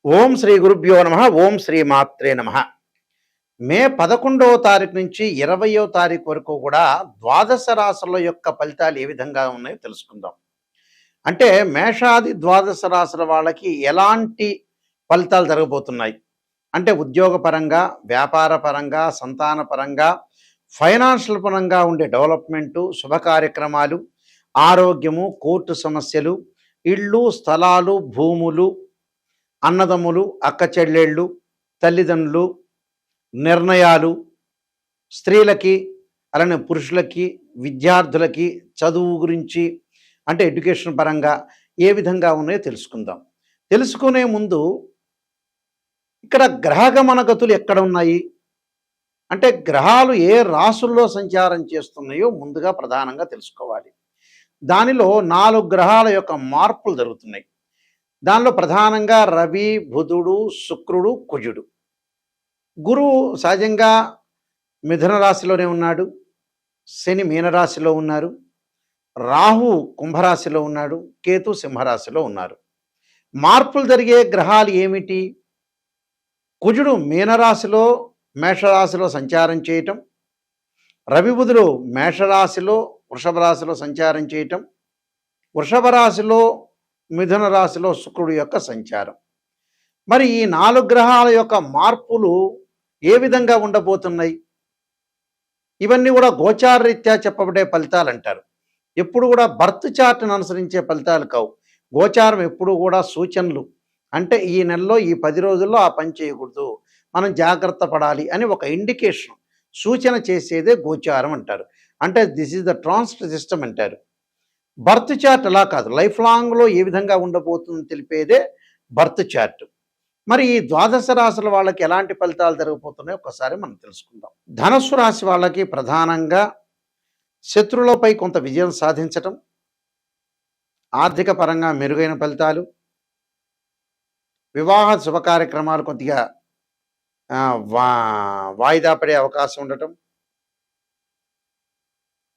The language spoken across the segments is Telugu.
ఓం శ్రీ గురుభ్యో నమ. ఓం శ్రీ మాత్రే నమ. మే 11వ తారీఖు నుంచి 20వ తారీఖు వరకు కూడా ద్వాదశ రాశుల యొక్క ఫలితాలు ఏ విధంగా ఉన్నాయో తెలుసుకుందాం. అంటే మేషాది ద్వాదశ రాశుల వాళ్ళకి ఎలాంటి ఫలితాలు జరగబోతున్నాయి అంటే ఉద్యోగపరంగా, వ్యాపార పరంగా, సంతాన పరంగా, ఫైనాన్షియల్ పరంగా ఉండే డెవలప్మెంటు, శుభ కార్యక్రమాలు, ఆరోగ్యము, కోర్టు సమస్యలు, ఇళ్ళు, స్థలాలు, భూములు, అన్నదమ్ములు, అక్క చెల్లెళ్ళు, తల్లిదండ్రులు, నిర్ణయాలు, స్త్రీలకి అలానే పురుషులకి, విద్యార్థులకి చదువు గురించి అంటే ఎడ్యుకేషన్ పరంగా ఏ విధంగా ఉన్నాయో తెలుసుకుందాం. తెలుసుకునే ముందు ఇక్కడ గ్రహగమన గతులు ఎక్కడ ఉన్నాయి అంటే గ్రహాలు ఏ రాశుల్లో సంచారం చేస్తున్నాయో ముందుగా ప్రధానంగా తెలుసుకోవాలి. దానిలో 4 గ్రహాల యొక్క మార్పులు జరుగుతున్నాయి. దానిలో ప్రధానంగా రవి, బుధుడు, శుక్రుడు, కుజుడు. గురువు సహజంగా మిథున రాశిలోనే ఉన్నాడు, శని మీనరాశిలో ఉన్నారు, రాహు కుంభరాశిలో ఉన్నాడు, కేతు సింహరాశిలో ఉన్నారు. మార్పులు జరిగే గ్రహాలు ఏమిటి? కుజుడు మీనరాశిలో మేషరాశిలో సంచారం చేయటం, రవి బుధుడు మేషరాశిలో వృషభ రాశిలో సంచారం చేయటం, వృషభ రాశిలో మిథున రాశిలో శుక్రుడు యొక్క సంచారం. మరి ఈ 4 గ్రహాల యొక్క మార్పులు ఏ విధంగా ఉండబోతున్నాయి? ఇవన్నీ కూడా గోచారరీత్యా చెప్పబడే ఫలితాలు అంటారు. ఎప్పుడు కూడా బర్త్ చార్ట్ను అనుసరించే ఫలితాలు కావు. గోచారం ఎప్పుడు కూడా సూచనలు. అంటే ఈ నెలలో ఈ 10 రోజుల్లో ఆ పని చేయకూడదు, మనం జాగ్రత్త పడాలి అని ఒక ఇండికేషన్, సూచన చేసేదే గోచారం అంటారు. అంటే this is the transit system అంటారు. బర్త్ చార్ట్ అలా కాదు, లైఫ్ లాంగ్లో ఏ విధంగా ఉండబోతుందని తెలిపేదే బర్త్ చార్ట్. మరి ఈ ద్వాదశ రాశుల వాళ్ళకి ఎలాంటి ఫలితాలు జరగబోతున్నాయో ఒకసారి మనం తెలుసుకుందాం. ధనస్సు రాశి వాళ్ళకి ప్రధానంగా శత్రువులపై కొంత విజయం సాధించటం, ఆర్థిక పరంగా మెరుగైన ఫలితాలు, వివాహ శుభ కార్యక్రమాలు కొద్దిగా వాయిదా పడే అవకాశం ఉండటం,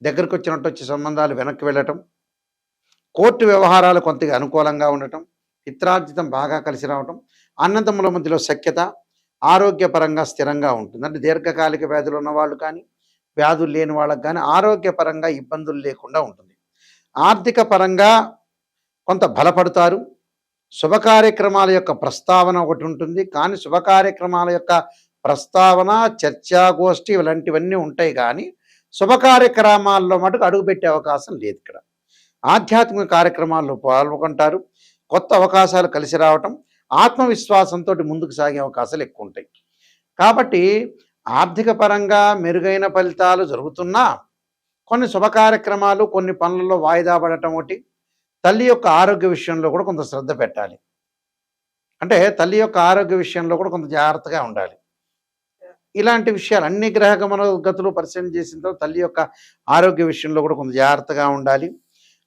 దగ్గరకు వచ్చినట్టు వచ్చే సంబంధాలు వెనక్కి వెళ్ళటం, కోర్టు వ్యవహారాలు కొంతగా అనుకూలంగా ఉండటం, పిత్రార్జితం బాగా కలిసి రావటం, అన్నదమ్ముల మధ్యలో సఖ్యత, ఆరోగ్యపరంగా స్థిరంగా ఉంటుంది. అంటే దీర్ఘకాలిక వ్యాధులు ఉన్నవాళ్ళు కానీ, వ్యాధులు లేని వాళ్ళకి కానీ ఆరోగ్యపరంగా ఇబ్బందులు లేకుండా ఉంటుంది. ఆర్థిక పరంగా కొంత బలపడతారు. శుభ కార్యక్రమాల యొక్క ప్రస్తావన ఒకటి ఉంటుంది, కానీ శుభ కార్యక్రమాల యొక్క ప్రస్తావన, చర్చాగోష్ఠి ఇలాంటివన్నీ ఉంటాయి, కానీ శుభ కార్యక్రమాల్లో మటుకు అడుగుపెట్టే అవకాశం లేదు. ఇక్కడ ఆధ్యాత్మిక కార్యక్రమాల్లో పాల్గొంటారు. కొత్త అవకాశాలు కలిసి రావటం, ఆత్మవిశ్వాసంతో ముందుకు సాగే అవకాశాలు ఎక్కువ ఉంటాయి. కాబట్టి ఆర్థిక పరంగా మెరుగైన ఫలితాలు జరుగుతున్నా కొన్ని శుభ కార్యక్రమాలు, కొన్ని పనులలో వాయిదా పడటం ఒకటి. తల్లి యొక్క ఆరోగ్య విషయంలో కూడా కొంత శ్రద్ధ పెట్టాలి. అంటే తల్లి యొక్క ఆరోగ్య విషయంలో కూడా కొంత జాగ్రత్తగా ఉండాలి. ఇలాంటి విషయాలు అన్ని గ్రహగమన గతులు పరిశీలన చేసిన తర్వాత తల్లి యొక్క ఆరోగ్య విషయంలో కూడా కొంత జాగ్రత్తగా ఉండాలి.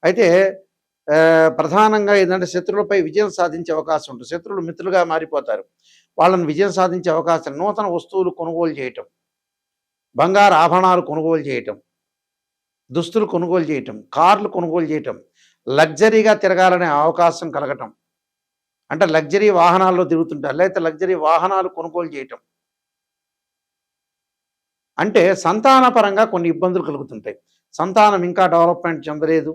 అయితే ప్రధానంగా ఏంటంటే శత్రువులపై విజయం సాధించే అవకాశం ఉంటుంది. శత్రువులు మిత్రులుగా మారిపోతారు. వాళ్ళని విజయం సాధించే అవకాశం, నూతన వస్తువులు కొనుగోలు చేయటం, బంగారు ఆభరణాలు కొనుగోలు చేయటం, దుస్తులు కొనుగోలు చేయటం, కార్లు కొనుగోలు చేయటం, లగ్జరీగా తిరగాలనే అవకాశం కలగటం, అంటే లగ్జరీ వాహనాల్లో తిరుగుతుంటారు, లేకపోతే లగ్జరీ వాహనాలు కొనుగోలు చేయటం. అంటే సంతానపరంగా కొన్ని ఇబ్బందులు కలుగుతుంటాయి. సంతానం ఇంకా డెవలప్మెంట్ చెందలేదు,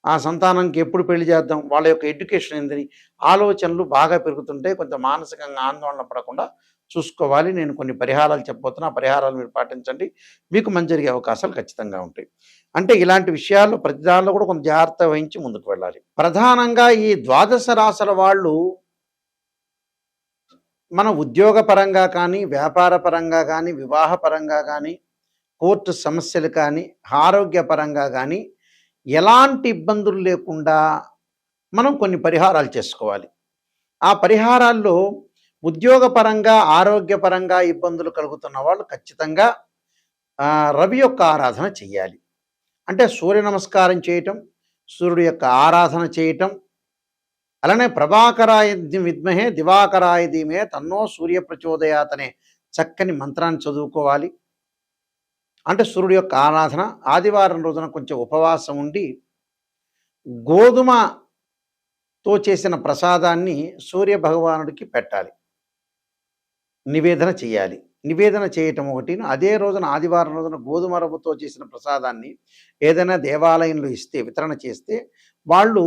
ఆ సంతానానికి ఎప్పుడు పెళ్లి చేద్దాం, వాళ్ళ యొక్క ఎడ్యుకేషన్ ఏందని ఆలోచనలు బాగా పెరుగుతుంటాయి. కొంత మానసికంగా ఆందోళన పడకుండా చూసుకోవాలి. నేను కొన్ని పరిహారాలు చెప్పబోతున్నా, ఆ పరిహారాలు మీరు పాటించండి, మీకు మంచి జరిగే అవకాశాలు ఖచ్చితంగా ఉంటాయి. అంటే ఇలాంటి విషయాల్లో ప్రతి దానిలో కూడా కొంత జాగ్రత్త వహించి ముందుకు వెళ్ళాలి. ప్రధానంగా ఈ ద్వాదశ రాశుల వాళ్ళు మన ఉద్యోగ పరంగా కానీ, వ్యాపార పరంగా కానీ, వివాహ పరంగా కానీ, కోర్టు సమస్యలు కానీ, ఆరోగ్యపరంగా కానీ ఎలాంటి ఇబ్బందులు లేకుండా మనం కొన్ని పరిహారాలు చేసుకోవాలి. ఆ పరిహారాల్లో ఉద్యోగపరంగా, ఆరోగ్యపరంగా ఇబ్బందులు కలుగుతున్న వాళ్ళు ఖచ్చితంగా రవి యొక్క ఆరాధన చెయ్యాలి. అంటే సూర్య నమస్కారం చేయటం, సూర్యుడు యొక్క ఆరాధన చేయటం, అలానే ప్రభాకరాయ విద్మహే దివాకరాయ ధీమహే తన్నో సూర్య ప్రచోదయాత్ అనే చక్కని మంత్రాన్ని చదువుకోవాలి. అంటే సూర్యుడు యొక్క ఆరాధన. ఆదివారం రోజున కొంచెం ఉపవాసం ఉండి గోధుమ చేసిన ప్రసాదాన్ని సూర్య భగవానుడికి పెట్టాలి, నివేదన చేయాలి. నివేదన చేయటం ఒకటిను. అదే రోజున ఆదివారం రోజున గోధుమ రవ్వతో చేసిన ప్రసాదాన్ని ఏదైనా దేవాలయంలో ఇస్తే, వితరణ చేస్తే, వాళ్ళు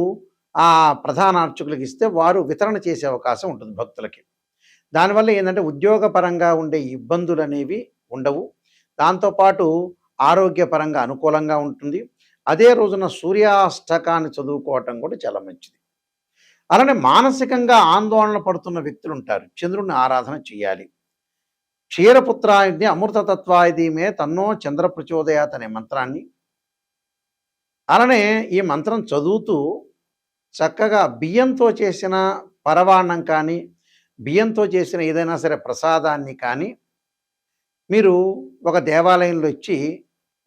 ఆ ప్రధాన అర్చకులకు ఇస్తే వారు వితరణ చేసే అవకాశం ఉంటుంది భక్తులకి. దానివల్ల ఏందంటే ఉద్యోగపరంగా ఉండే ఇబ్బందులనేవి ఉండవు. దాంతోపాటు ఆరోగ్యపరంగా అనుకూలంగా ఉంటుంది. అదే రోజున సూర్యాష్టకాన్ని చదువుకోవటం కూడా చాలా మంచిది. అలానే మానసికంగా ఆందోళన పడుతున్న వ్యక్తులుంటారు. చంద్రుడిని ఆరాధన చేయాలి. క్షీరపుత్రాయుధి అమృతతత్వాయుధి తన్నో చంద్ర ప్రచోదయాత్ అనే మంత్రాన్ని, అలానే ఈ మంత్రం చదువుతూ చక్కగా బియ్యంతో చేసిన పరవాన్నం కానీ, బియ్యంతో చేసిన ఏదైనా సరే ప్రసాదాన్ని కానీ మీరు ఒక దేవాలయంలో ఇచ్చి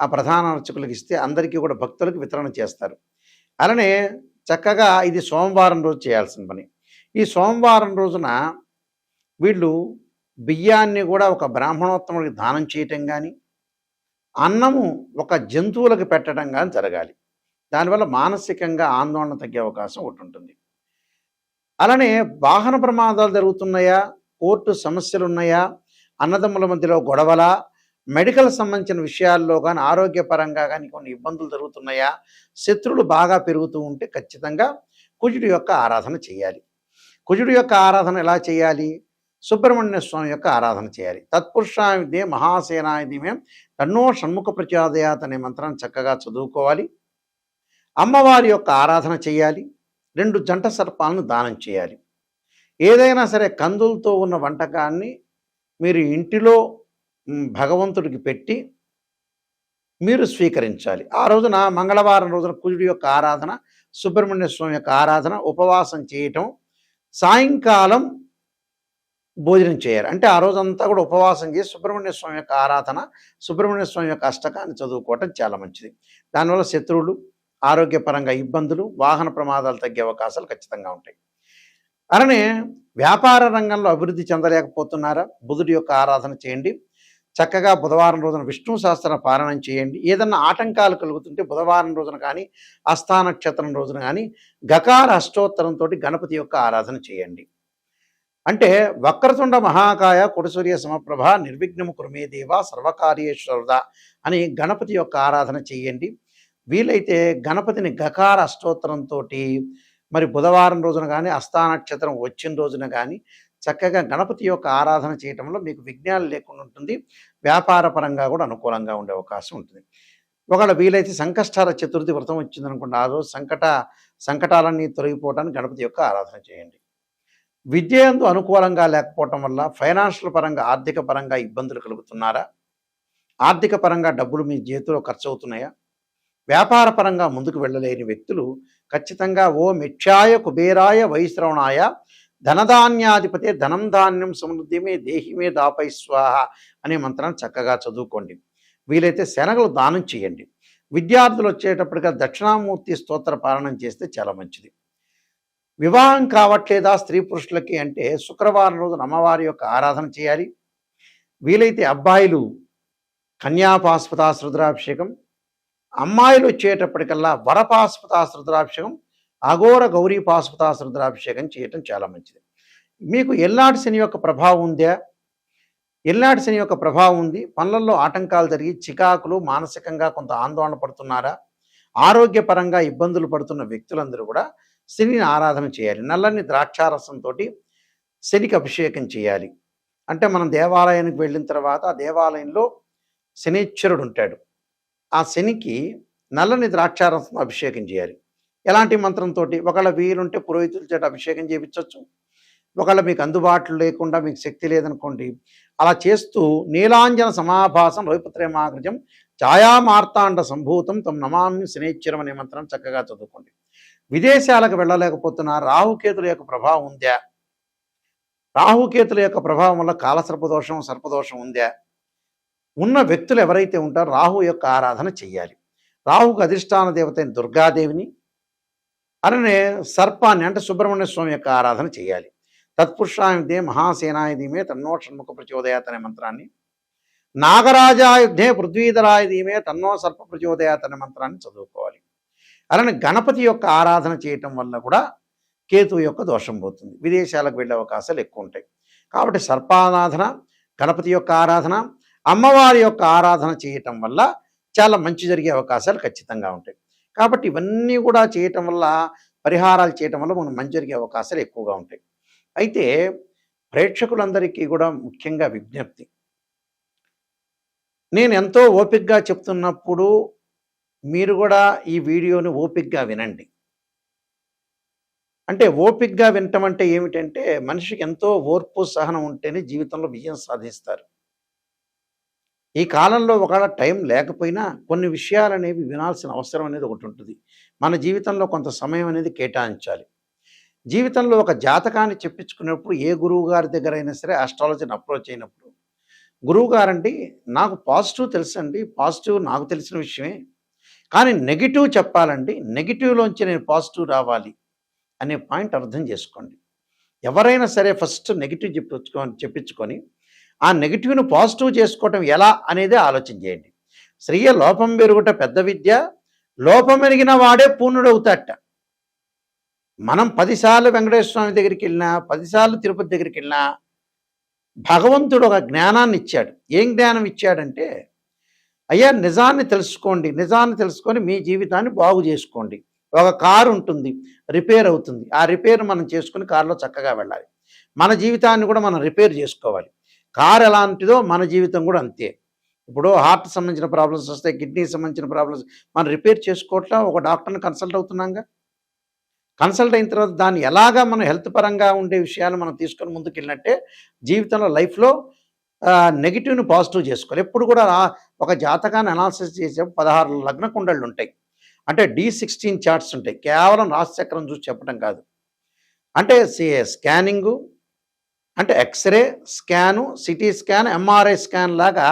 ఆ ప్రధాన అర్చకులకు ఇస్తే అందరికీ కూడా భక్తులకు వితరణ చేస్తారు. అలానే చక్కగా ఇది సోమవారం రోజు చేయాల్సిన పని. ఈ సోమవారం రోజున వీళ్ళు బియ్యాన్ని కూడా ఒక బ్రాహ్మణోత్తముడికి దానం చేయటం కానీ, అన్నము ఒక జంతువులకు పెట్టడం కానీ జరగాలి. దానివల్ల మానసికంగా ఆందోళన తగ్గే అవకాశం ఒకటి ఉంటుంది. అలానే వాహన ప్రమాదాలు జరుగుతున్నాయా, కోర్టు సమస్యలు ఉన్నాయా, అన్నదమ్ముల మధ్యలో గొడవలా, మెడికల్ సంబంధించిన విషయాల్లో కానీ, ఆరోగ్యపరంగా కానీ కొన్ని ఇబ్బందులు జరుగుతున్నాయా, శత్రువులు బాగా పెరుగుతూ ఉంటే ఖచ్చితంగా కుజుడి యొక్క ఆరాధన చేయాలి. కుజుడి యొక్క ఆరాధన ఎలా చేయాలి? సుబ్రహ్మణ్య స్వామి యొక్క ఆరాధన చేయాలి. తత్పురుషాయుధే మహాసేనాయుధమే తన్నో షణ్ముఖ ప్రచోదయాత్ అనే మంత్రాన్ని చక్కగా చదువుకోవాలి. అమ్మవారి యొక్క ఆరాధన చేయాలి. 2 జంట సర్పాలను దానం చేయాలి. ఏదైనా సరే కందులతో ఉన్న వంటకాన్ని మీరు ఇంటిలో భగవంతుడికి పెట్టి మీరు స్వీకరించాలి. ఆ రోజున మంగళవారం రోజున కుజుడి యొక్క ఆరాధన, సుబ్రహ్మణ్య స్వామి యొక్క ఆరాధన, ఉపవాసం చేయటం, సాయంకాలం భోజనం చేయాలి. అంటే ఆ రోజంతా కూడా ఉపవాసం చేసి సుబ్రహ్మణ్య స్వామి యొక్క ఆరాధన, సుబ్రహ్మణ్య స్వామి యొక్క అష్టకాన్ని చదువుకోవటం చాలా మంచిది. దానివల్ల శత్రువులు, ఆరోగ్యపరంగా ఇబ్బందులు, వాహన ప్రమాదాలు తగ్గే అవకాశాలు ఖచ్చితంగా ఉంటాయి. అలానే వ్యాపార రంగంలో అభివృద్ధి చెందలేకపోతున్నారా? బుధుడి యొక్క ఆరాధన చేయండి. చక్కగా బుధవారం రోజున విష్ణు సహస్ర పారాయణం చేయండి. ఏదన్నా ఆటంకాలు కలుగుతుంటే బుధవారం రోజున కానీ, హస్తా నక్షత్రం రోజున కానీ గకార అష్టోత్తరంతో గణపతి యొక్క ఆరాధన చేయండి. అంటే వక్రతుండ మహాకాయ కుటసూర్య సమప్రభ నిర్విఘ్నము కురుమే దేవ సర్వకార్యేశ్వరద అని గణపతి యొక్క ఆరాధన చేయండి. వీలైతే గణపతిని గకార అష్టోత్తరంతో మరి బుధవారం రోజున కానీ, హస్తా నక్షత్రం వచ్చిన రోజున కానీ చక్కగా గణపతి యొక్క ఆరాధన చేయటంలో మీకు విఘ్నాలు లేకుండా ఉంటుంది. వ్యాపార పరంగా కూడా అనుకూలంగా ఉండే అవకాశం ఉంటుంది. ఒకవేళ వీలైతే సంకష్టాల చతుర్థి వ్రతం వచ్చిందనుకోండి, ఆ రోజు సంకటాలన్నీ తొలగిపోవడానికి గణపతి యొక్క ఆరాధన చేయండి. విద్య యందు అనుకూలంగా లేకపోవటం వల్ల ఫైనాన్షియల్ పరంగా, ఆర్థిక పరంగా ఇబ్బందులు కలుగుతున్నారా? ఆర్థిక పరంగా డబ్బులు మీ చేతిలో ఖర్చు అవుతున్నాయా? వ్యాపార పరంగా ముందుకు వెళ్ళలేని వ్యక్తులు ఖచ్చితంగా ఓ మిథ్యాయ కుబేరాయ వైశ్రవణాయ ధనధాన్యాధిపతే ధనం ధాన్యం సమృద్ధిమే దేహిమే దాపై స్వాహ అనే మంత్రాన్ని చక్కగా చదువుకోండి. వీలైతే శనగలు దానం చేయండి. విద్యార్థులు వచ్చేటప్పటిగా దక్షిణామూర్తి స్తోత్ర పారాయణం చేస్తే చాలా మంచిది. వివాహం కావట్లేదా స్త్రీ పురుషులకి అంటే శుక్రవారం రోజున అమ్మవారి యొక్క ఆరాధన చేయాలి. వీలైతే అబ్బాయిలు కన్యాపాస్పతాస్ రుద్రాభిషేకం, అమ్మాయిలు వచ్చేటప్పటికల్లా వరపాస్పతాస్ రుద్రాభిషేకం, అఘోర గౌరీ పాస్పతాస్ రుద్రాభిషేకం చేయటం చాలా మంచిది. మీకు ఎల్నాటి శని యొక్క ప్రభావం ఉందా? ఎల్నాటి శని యొక్క ప్రభావం ఉంది. పనులలో ఆటంకాలు జరిగి చికాకులు, మానసికంగా కొంత ఆందోళన పడుతున్నారా? ఆరోగ్యపరంగా ఇబ్బందులు పడుతున్న వ్యక్తులందరూ కూడా శనిని ఆరాధన చేయాలి. నల్లని ద్రాక్షారసంతో శనికి అభిషేకం చేయాలి. అంటే మనం దేవాలయానికి వెళ్ళిన తర్వాత ఆ దేవాలయంలో శనీశ్వరుడు ఉంటాడు. ఆ శనికి నల్లని ద్రాక్షారసం అభిషేకం చేయాలి. ఎలాంటి మంత్రంతో? ఒకవేళ వీలుంటే పురోహితుల చేత అభిషేకం చేయించవచ్చు. ఒకవేళ మీకు అందుబాటులో లేకుండా, మీకు శక్తి లేదనుకోండి, అలా చేస్తూ నీలాంజన సమాభాసం రవిపుత్రేమాగ్రజం ఛాయామార్తాండ సంభూతం తం నమామి శనేశ్వరం అనే మంత్రం చక్కగా చదువుకోండి. విదేశాలకు వెళ్ళలేకపోతున్న రాహుకేతుల యొక్క ప్రభావం ఉందా? రాహుకేతుల యొక్క ప్రభావం వల్ల కాలసర్పదోషం, సర్పదోషం ఉందా? ఉన్న వ్యక్తులు ఎవరైతే ఉంటారో రాహు యొక్క ఆరాధన చెయ్యాలి. రాహుకు అధిష్టాన దేవత అయిన దుర్గాదేవిని, అలానే సర్పాన్ని అంటే సుబ్రహ్మణ్య స్వామి యొక్క ఆరాధన చేయాలి. తత్పురుషాయుధే మహాసేనాయుధీమే తన్నో షణ్ముఖ ప్రచోదయాత్ అనే మంత్రాన్ని, నాగరాజాయుధే పృథ్వీధరాయుధీమే తన్నో సర్ప ప్రచోదయాత్ అనే మంత్రాన్ని చదువుకోవాలి. అలానే గణపతి యొక్క ఆరాధన చేయటం వల్ల కూడా కేతువు యొక్క దోషం పోతుంది, విదేశాలకు వెళ్ళే అవకాశాలు ఎక్కువ ఉంటాయి. కాబట్టి సర్పారాధన, గణపతి యొక్క ఆరాధన, అమ్మవారి యొక్క ఆరాధన చేయటం వల్ల చాలా మంచి జరిగే అవకాశాలు ఖచ్చితంగా ఉంటాయి. కాబట్టి ఇవన్నీ కూడా చేయటం వల్ల, పరిహారాలు చేయటం వల్ల మనకు మంచి జరిగే అవకాశాలు ఎక్కువగా ఉంటాయి. అయితే ప్రేక్షకులందరికీ కూడా ముఖ్యంగా విజ్ఞప్తి, నేను ఎంతో ఓపికగా చెప్తున్నప్పుడు మీరు కూడా ఈ వీడియోని ఓపికగా వినండి. అంటే ఓపికగా వినటం అంటే ఏమిటంటే, మనిషికి ఎంతో ఓర్పు సహనం ఉంటేనే జీవితంలో విజయం సాధిస్తారు. ఈ కాలంలో ఒకవేళ టైం లేకపోయినా కొన్ని విషయాలనేవి వినాల్సిన అవసరం అనేది ఒకటి ఉంటుంది. మన జీవితంలో కొంత సమయం అనేది కేటాయించాలి. జీవితంలో ఒక జాతకాన్ని చెప్పించుకున్నప్పుడు ఏ గురువు గారి దగ్గర అయినా సరే ఆస్ట్రాలజీని అప్రోచ్ అయినప్పుడు, గురువు గారండి నాకు పాజిటివ్ తెలుసండి, పాజిటివ్ నాకు తెలిసిన విషయమే, కానీ నెగిటివ్ చెప్పాలండి, నెగిటివ్లోంచి నేను పాజిటివ్ రావాలి అనే పాయింట్ అర్థం చేసుకోండి. ఎవరైనా సరే ఫస్ట్ నెగిటివ్ చెప్పించుకొని ఆ నెగిటివ్ను పాజిటివ్ చేసుకోవటం ఎలా అనేది ఆలోచన చేయండి. స్త్రీయ లోపం పెరుగుట పెద్ద విద్య, లోపం ఎరిగిన వాడే పూర్ణుడవుతాట. మనం 10 సార్లు వెంకటేశ్వర స్వామి దగ్గరికి వెళ్ళినా, 10 సార్లు తిరుపతి దగ్గరికి వెళ్ళినా భగవంతుడు ఒక జ్ఞానాన్ని ఇచ్చాడు. ఏం జ్ఞానం ఇచ్చాడంటే, అయ్యా నిజాన్ని తెలుసుకోండి, నిజాన్ని తెలుసుకొని మీ జీవితాన్ని బాగు చేసుకోండి. ఒక కారు ఉంటుంది, రిపేర్ అవుతుంది, ఆ రిపేర్ మనం చేసుకుని కారులో చక్కగా వెళ్ళాలి. మన జీవితాన్ని కూడా మనం రిపేర్ చేసుకోవాలి. కారు ఎలాంటిదో మన జీవితం కూడా అంతే. ఇప్పుడు హార్ట్ సంబంధించిన ప్రాబ్లమ్స్ వస్తే, కిడ్నీ సంబంధించిన ప్రాబ్లమ్స్ మనం రిపేర్ చేసుకోవట్లా, ఒక డాక్టర్ని కన్సల్ట్ అవుతున్నాగా. కన్సల్ట్ అయిన తర్వాత దాన్ని ఎలాగా మనం హెల్త్ పరంగా ఉండే విషయాలు మనం తీసుకొని ముందుకు వెళ్ళినట్టే జీవితంలో లైఫ్లో నెగిటివ్ని పాజిటివ్ చేసుకోవాలి. ఎప్పుడు కూడా ఒక జాతకాన్ని అనాలిసిస్ చేసే 16 లగ్న కుండళ్ళు ఉంటాయి. అంటే D16 చార్ట్స్ ఉంటాయి. కేవలం రాశిచక్రం చూసి చెప్పడం కాదు. అంటే స్కానింగు, అంటే x-ray scan, CT scan, MRI scan లాగా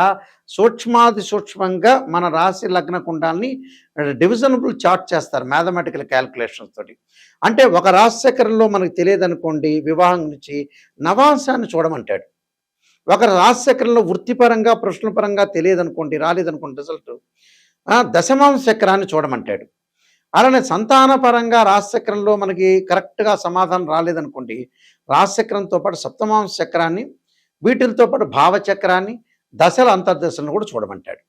సూక్ష్మాది సూక్ష్మంగా మన రాశి లగ్న కుండాల్ని డివిజనబుల్ చార్ట్ చేస్తారు మ్యాథమెటికల్ క్యాల్కులేషన్స్ తోటి. అంటే ఒక రాశి చక్రంలో మనకు తెలియదనుకోండి, వివాహం నుంచి నవాంశాన్ని చూడమంటాడు. ఒక రాశి చక్రంలో వృత్తిపరంగా ప్రశ్నపరంగా తెలియదనుకోండి, రాలేదనుకోండి రిజల్ట్, దశమాంశ చక్రాన్ని చూడమంటాడు. అలానే సంతానపరంగా రాశిచక్రంలో మనకి కరెక్ట్గా సమాధానం రాలేదనుకోండి, రాశిచక్రంతో పాటు సప్తమాంశ చక్రాన్ని, వీటితో పాటు భావచక్రాన్ని, దశల అంతర్దశలను కూడా చూడమంటాడు.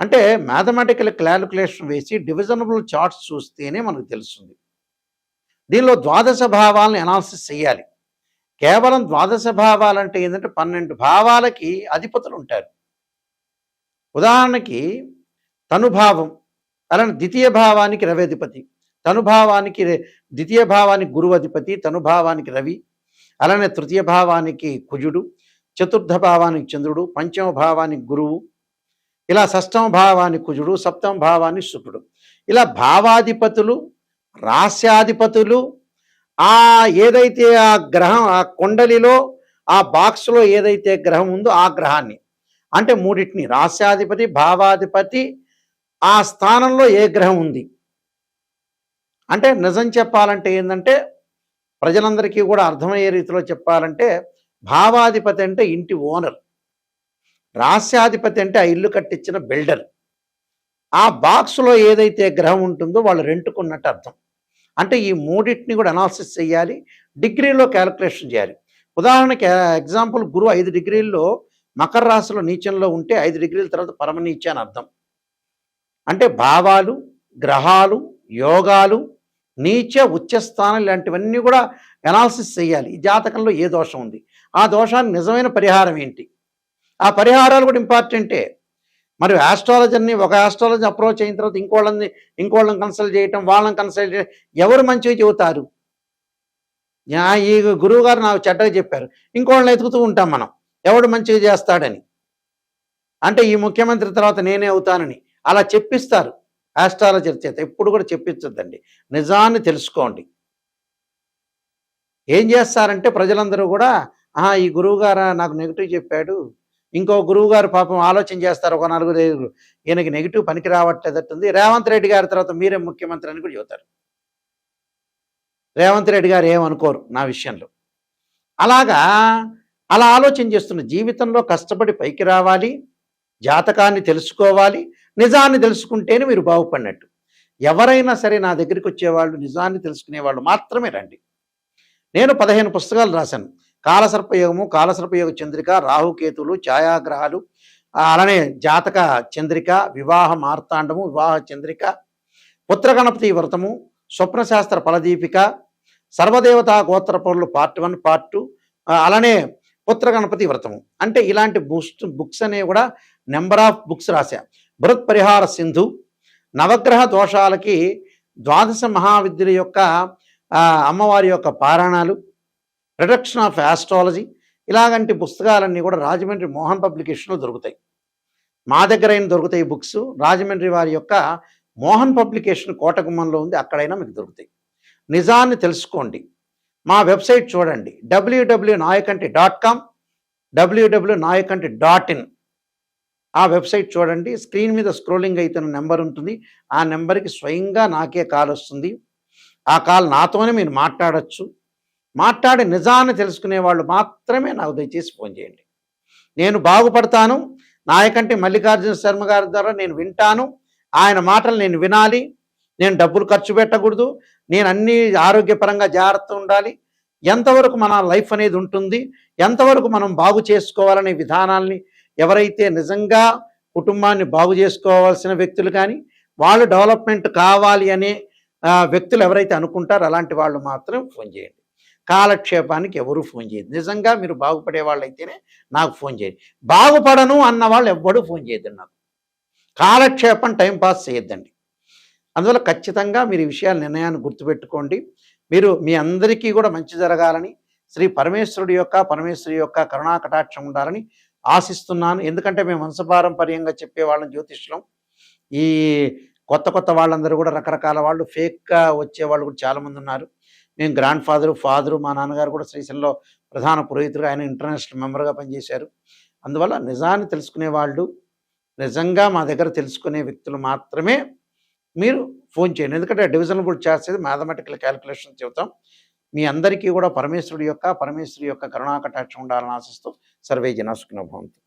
అంటే మ్యాథమెటికల్ క్యాలిక్యులేషన్ వేసి డివిజనబుల్ చార్ట్స్ చూస్తేనే మనకు తెలుస్తుంది. దీనిలో ద్వాదశ భావాలను అనాలిసిస్ చేయాలి. కేవలం ద్వాదశ భావాలంటే ఏంటంటే 12 భావాలకి అధిపతులు ఉంటారు. ఉదాహరణకి తనుభావం, అలానే ద్వితీయ భావానికి రవి అధిపతి, తనుభావానికి ద్వితీయ భావానికి గురువు అధిపతి, తనుభావానికి రవి, అలానే తృతీయ భావానికి కుజుడు, చతుర్థ భావానికి చంద్రుడు, పంచమ భావానికి గురువు, ఇలా షష్టమ భావానికి కుజుడు, సప్తమ భావానికి శుక్రుడు. ఇలా భావాధిపతులు, రాస్యాధిపతులు, ఏదైతే ఆ గ్రహం, ఆ కుండలిలో ఆ బాక్స్లో ఏదైతే గ్రహం ఉందో ఆ గ్రహాన్ని, అంటే మూడింటిని, రాస్యాధిపతి, భావాధిపతి, ఆ స్థానంలో ఏ గ్రహం ఉంది. అంటే నిజం చెప్పాలంటే ఏంటంటే, ప్రజలందరికీ కూడా అర్థమయ్యే రీతిలో చెప్పాలంటే, భావాధిపతి అంటే ఇంటి ఓనర్, రాస్యాధిపతి అంటే ఆ ఇల్లు కట్టించిన బిల్డర్. ఆ బాక్స్లో ఏదైతే గ్రహం ఉంటుందో వాళ్ళు రెంటుకున్నట్టు అర్థం. అంటే ఈ మూడింటిని కూడా అనాలిసిస్ చేయాలి, డిగ్రీలో క్యాలిక్యులేషన్ చేయాలి. ఉదాహరణకి ఎగ్జాంపుల్, గురువు 5 డిగ్రీల్లో మకర రాశిలో నీచంలో ఉంటే 5 డిగ్రీల తర్వాత పరమనీచ అని అర్థం. అంటే భావాలు, గ్రహాలు, యోగాలు, నీచ, ఉచ్చస్థానం ఇలాంటివన్నీ కూడా అనాలిసిస్ చేయాలి. ఈ జాతకంలో ఏ దోషం ఉంది, ఆ దోషానికి నిజమైన పరిహారం ఏంటి, ఆ పరిహారాలు కూడా ఇంపార్టెంటే. మరి ఆస్ట్రాలజర్ని, ఒక ఆస్ట్రాలజీ అప్రోచ్ అయిన తర్వాత ఇంకోళ్ళని కన్సల్ట్ చేయటం, వాళ్ళని కన్సల్ట్ చేయడం, ఎవరు మంచిగా చెబుతారు? ఈ గురువు గారు నాకు చెడ్డగా చెప్పారు, ఇంకోళ్ళని ఎతుకుతూ ఉంటాం మనం, ఎవడు మంచిగా చేస్తాడని. అంటే ఈ ముఖ్యమంత్రి తర్వాత నేనే అవుతానని అలా చెప్పిస్తారు ఆస్ట్రాలజర్ చేత. ఎప్పుడు కూడా చెప్పించొద్దండి, నిజాన్ని తెలుసుకోండి. ఏం చేస్తారంటే ప్రజలందరూ కూడా, ఈ గురువు గారు నాకు నెగిటివ్ చెప్పాడు, ఇంకో గురువు గారు పాపం ఆలోచన చేస్తారు, ఒక 4-5, ఈయనకి నెగిటివ్ పనికి రావట్లేదట్టుంది, రేవంత్ రెడ్డి గారి తర్వాత మీరే ముఖ్యమంత్రి అని కూడా చెబుతారు. రేవంత్ రెడ్డి గారు ఏమనుకోరు నా విషయంలో. అలా ఆలోచన చేస్తున్న జీవితంలో కష్టపడి పైకి రావాలి, జాతకాన్ని తెలుసుకోవాలి, నిజాన్ని తెలుసుకుంటేనే మీరు బాగుపడినట్టు. ఎవరైనా సరే నా దగ్గరికి వచ్చేవాళ్ళు నిజాన్ని తెలుసుకునేవాళ్ళు మాత్రమే రండి. నేను 15 పుస్తకాలు రాశాను. కాలసర్పయోగము, కాలసర్పయోగ చంద్రిక, రాహుకేతువులు, ఛాయాగ్రహాలు, అలానే జాతక చంద్రిక, వివాహ మార్తాండము, వివాహ చంద్రిక, పుత్రగణపతి వ్రతము, స్వప్నశాస్త్ర ఫలదీపిక, సర్వదేవతా గోత్ర పౌరులు పార్ట్ 1, పార్ట్ 2, అలానే పుత్రగణపతి వ్రతము. అంటే ఇలాంటి బుక్స్ అనేవి కూడా నెంబర్ ఆఫ్ బుక్స్ రాశా. బృహత్ పరిహార సింధు, నవగ్రహ దోషాలకి ద్వాదశ మహావిద్యుల యొక్క అమ్మవారి యొక్క పారాయణాలు, ప్రొటెక్షన్ ఆఫ్ ఆస్ట్రాలజీ, ఇలాగంటి పుస్తకాలన్నీ కూడా రాజమండ్రి మోహన్ పబ్లికేషన్లో దొరుకుతాయి. మా దగ్గర అయినా దొరుకుతాయి బుక్స్. రాజమండ్రి వారి యొక్క మోహన్ పబ్లికేషన్ కోటగుమ్మంలో ఉంది, అక్కడైనా మీకు దొరుకుతాయి. నిజాన్ని తెలుసుకోండి. మా వెబ్సైట్ చూడండి, www.nayakanti.com, www.nayakanti.in. ఆ వెబ్సైట్ చూడండి. స్క్రీన్ మీద స్క్రోలింగ్ అవుతున్న నెంబర్ ఉంటుంది. ఆ నెంబర్కి స్వయంగా నాకే కాల్ వస్తుంది. ఆ కాల్ నాతోనే మీరు మాట్లాడచ్చు. మాట్లాడి నిజాన్ని తెలుసుకునే వాళ్ళు మాత్రమే నాకు దయచేసి ఫోన్ చేయండి. నేను బాగుపడతాను. నాయకంటి మల్లికార్జున శర్మ గారి ద్వారా నేను వింటాను. ఆయన మాటలు నేను వినాలి. నేను డబ్బులు ఖర్చు పెట్టకూడదు. నేను అన్ని ఆరోగ్యపరంగా జాగ్రత్త ఉండాలి. ఎంతవరకు మన లైఫ్ అనేది ఉంటుంది, ఎంతవరకు మనం బాగు చేసుకోవాలనే విధానాల్ని ఎవరైతే నిజంగా కుటుంబాన్ని బాగు చేసుకోవాల్సిన వ్యక్తులు కానీ, వాళ్ళు డెవలప్మెంట్ కావాలి అనే వ్యక్తులు ఎవరైతే అనుకుంటారో అలాంటి వాళ్ళు మాత్రం ఫోన్ చేయండి. కాలక్షేపానికి ఎవరు ఫోన్ చేయదు. నిజంగా మీరు బాగుపడే వాళ్ళు అయితేనే నాకు ఫోన్ చేయండి. బాగుపడను అన్న వాళ్ళు ఎవ్వడూ ఫోన్ చేయొద్దండి నాకు. కాలక్షేపం టైంపాస్ చేయొద్దండి. అందువల్ల ఖచ్చితంగా మీరు ఈ విషయాల నిర్ణయాన్ని గుర్తుపెట్టుకోండి. మీరు మీ అందరికీ కూడా మంచి జరగాలని, శ్రీ పరమేశ్వరుడి యొక్క కరుణా కటాక్షం ఉండాలని ఆశిస్తున్నాను. ఎందుకంటే మేము వంశపారంపర్యంగా చెప్పేవాళ్ళం జ్యోతిష్యం. ఈ కొత్త వాళ్ళందరూ కూడా రకరకాల వాళ్ళు ఫేక్గా వచ్చేవాళ్ళు కూడా చాలామంది ఉన్నారు. మేము గ్రాండ్ ఫాదరు, మా నాన్నగారు కూడా శ్రీశైలంలో ప్రధాన పురోహితుడు, ఆయన ఇంటర్నేషనల్ మెంబర్గా పనిచేశారు. అందువల్ల నిజాన్ని తెలుసుకునే వాళ్ళు, నిజంగా మా దగ్గర తెలుసుకునే వ్యక్తులు మాత్రమే మీరు ఫోన్ చేయండి. ఎందుకంటే డివిజనబుల్ చేసేది మ్యాథమెటికల్ క్యాలిక్యులేషన్ చెబుతాం. మీ అందరికీ కూడా పరమేశ్వరి యొక్క కరుణా కటాక్షం ఉండాలని ఆశిస్తూ సర్వే జనా సుఖినో భవంతు.